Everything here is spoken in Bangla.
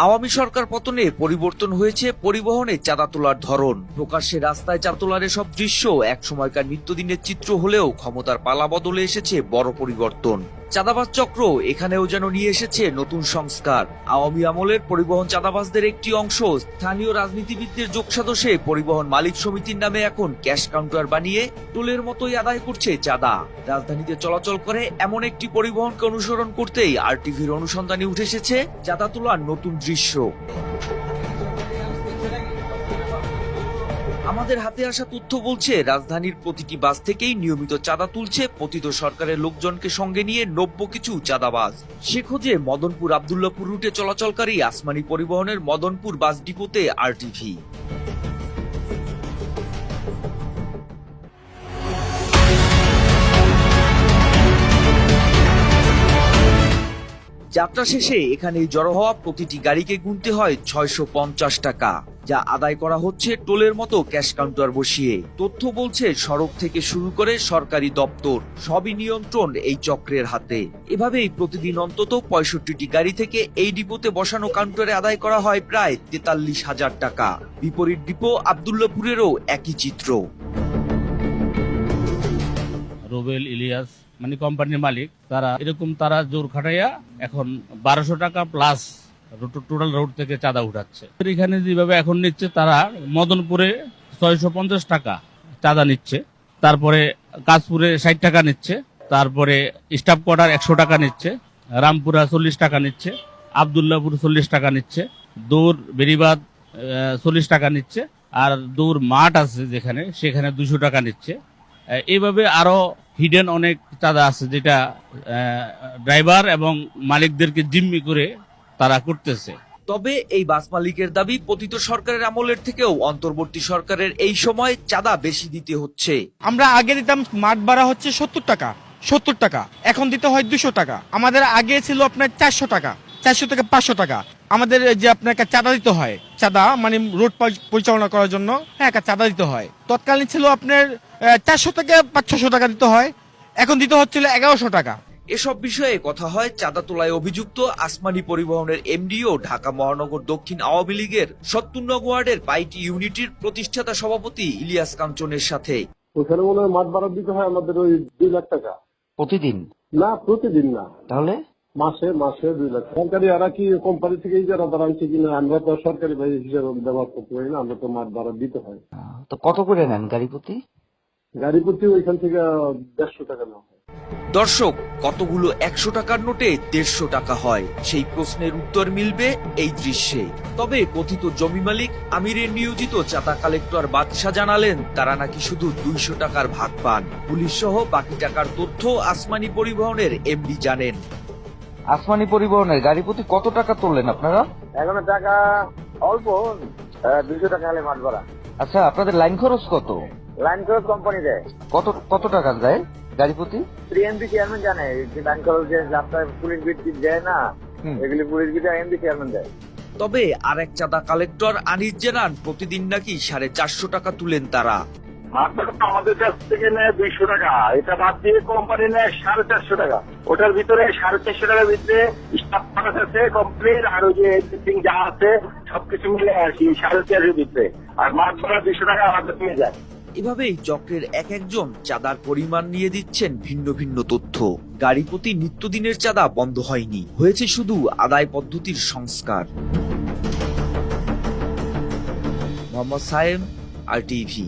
আওয়ামী সরকার পতনে পরিবর্তন হয়েছে পরিবহনে চাঁদা তোলার ধরন। প্রকাশ্যে রাস্তায় চাঁদা তোলার এসব দৃশ্য এক সময়কার নিত্যদিনের চিত্র হলেও ক্ষমতার পালা বদলে এসেছে বড় পরিবর্তন। চাঁদাবাজ চক্র এখানেও যেন নিয়ে এসেছে নতুন সংস্কার। আওয়ামী আমলের পরিবহন চাঁদাবাজদের একটি অংশ স্থানীয় রাজনীতিবিদদের যোগসাজশে পরিবহন মালিক সমিতির নামে এখন ক্যাশ কাউন্টার বানিয়ে টোলের মতোই আদায় করছে চাঁদা। রাজধানীতে চলাচল করে এমন একটি পরিবহনকে অনুসরণ করতেই আরটিভির অনুসন্ধানে উঠে এসেছে চাঁদা তোলার নতুন দৃশ্য। আমাদের হাতে আসা তথ্য বলছে, রাজধানীর প্রতিটি বাস থেকেই নিয়মিত চাঁদা তুলছে পতিত সরকারের লোকজনকে সঙ্গে নিয়ে নব্য কিছু চাঁদাবাজ। সে খোঁজে মদনপুর আব্দুল্লাহপুর রুটে চলাচলকারী আসমানি পরিবহনের মদনপুর বাস ডিপোতে আরটিভি। যাত্রা শেষে এখানেই জড়ো হওয়া প্রতিটি গাড়িকে গুনতে হয় ৬৫০ টাকা, যা আদায় করা হচ্ছে টোলের মতো ক্যাশ কাউন্টার বসিয়ে। তথ্য বলছে, সড়ক থেকে শুরু করে সরকারি দপ্তর সবই নিয়ন্ত্রণ এই চক্রের হাতে। এভাবেই প্রতিদিন অন্তত ৬৫টি গাড়ি থেকে এই ডিপোতে বসানো কাউন্টারে আদায় করা হয় প্রায় ৪৩,০০০ টাকা। বিপরীত ডিপো আব্দুল্লাহপুরেরও একই চিত্র। রুবেল ইলিয়াস মানে কোম্পানির মালিক, তারা জোর খাটাইয়া এখন ১২০০ টাকা প্লাস টোটাল রোড থেকে চাঁদা উঠাচ্ছে। এখানে যেভাবে এখন নিচ্ছে, তারা মদনপুরে ৬৫০ টাকা চাঁদা নিচ্ছে, তারপরে কাশপুরে ৬০ টাকা নিচ্ছে, তারপরে স্টাফ কোয়ার্টার ১০০ টাকা নিচ্ছে, রামপুরা ৪০ টাকা নিচ্ছে, আব্দুল্লাহপুর ৪০ টাকা নিচ্ছে, দৌড় বেরিবাদ ৪০ টাকা নিচ্ছে, আর দৌড় মাঠ আছে যেখানে, সেখানে ২০০ টাকা নিচ্ছে। এইভাবে আরো হিডেন অনেক চাঁদা আছে, যেটা ড্রাইভার এবং মালিকদেরকে জিম্মি করে তারা করতেছে। তবে এই বাস মালিকের দাবি, পতিত সরকারের আমলের থেকেও অন্তর্বর্তী সরকারের এই সময় চাঁদা বেশি দিতে হচ্ছে। আমরা আগে দিতাম মাঠ ভাড়া হচ্ছে ৭০ টাকা, এখন দিতে হয় ২০০ টাকা। আমাদের আগে ছিল আপনার ৪০০ টাকা, ৪০০ থেকে ৫০০ টাকা। আমাদের যে আপনাকে চাঁদা দিতে হয়, চাঁদা মানে রোড পরিচালনা করার জন্য একটা চাঁদা দিতে হয়। তৎকালীন ছিল আপনার ৪০০ থেকে ৫০০ টাকা দিতে হয়, এখন দিতে হচ্ছিল ১১০০ টাকা। এসব বিষয়ে কথা হয় চাঁদা তোলায় অভিযুক্ত আসমানি পরিবহনের এমডি ও ঢাকা মহানগর দক্ষিণ আওয়ামী লীগের ৭০ নং ওয়ার্ডের পাইটি ইউনিটির প্রতিষ্ঠাতা সভাপতি ইলিয়াস কাঞ্চনের সাথে। ওখানে মনে হয় মাঠ ভাড়া দিতে হয় আমাদের ওই ২ লাখ টাকা প্রতিদিন? না, প্রতিদিন না, তাহলে মাসে 2 লাখ। সরকারি আর কি কোম্পানি থেকে ইজারা আনছে কিনা, আমরা তো সরকারি ভাই হিসেবে ব্যবহার করতে পারি না, আমরা তো মাঠ ভাড়া দিতে হয়। তো কত করে নেন গাড়ি প্রতি? গাড়ি প্রতি ওইখান থেকে ১৫০ টাকা নেওয়া হয়। দর্শক, কতগুলো ১০০ টাকার নোটে ১৫০ টাকা হয়? সেই প্রশ্নের উত্তর মিলবে এই দৃশ্যে। তবে কথিত জমি মালিক আমিরের নিয়োজিত চাঁদা কালেক্টর বাদশা জানালেন, তারা নাকি শুধু ২০০ টাকার ভাগ পান। পুলিশ সহ বাকি টাকার তথ্য আসমানি পরিবহনের এমডি জানেন। আসমানি পরিবহনের গাড়ি প্রতি কত টাকা তুললেন আপনারা? এখন টাকা অল্প, ২০০ টাকা হলে মাঠ ভাড়া। আচ্ছা, আপনাদের লাইন খরচ কত? লাইন খরচ কোম্পানি দেয়। কত টাকা দেয় গাড়ি প্রতি? এমডি চেয়ারম্যান জানে যে লাইন খরচ যে রাস্তায় পুলিশ বিট দেয় না, এগুলি পুলিশ বিট এমডি চেয়ারম্যান দেয়। তবে আরেক চাঁদা কালেক্টর আনিস জানান, প্রতিদিন নাকি ৪৫০ টাকা তুলেন তারা। আমাদের কাছ থেকে নেয় ২০০ টাকা, এটা বাদ দিয়ে কোম্পানি নেয় ৪৫০ টাকা। ওটার ভিতরে ৪৫০ টাকার ভিতরে স্টাফ খরচ আছে কোম্পানির, আর ওই যে এভরিথিং যা আছে সবকিছু মিলে আর কি ৪৫০০ ভিতরে, আর মাঠ ভাড়া ২০০ টাকা আমাদের নিয়ে যায়। এভাবেই চক্রের এক একজন চাঁদার পরিমাণ নিয়ে দিচ্ছেন ভিন্ন ভিন্ন তথ্য। গাড়ি প্রতি নিত্যদিনের চাঁদা বন্ধ হয়নি, হয়েছে শুধু আদায় পদ্ধতির সংস্কার। মোহাম্মদ সায়েম, আরটিভি।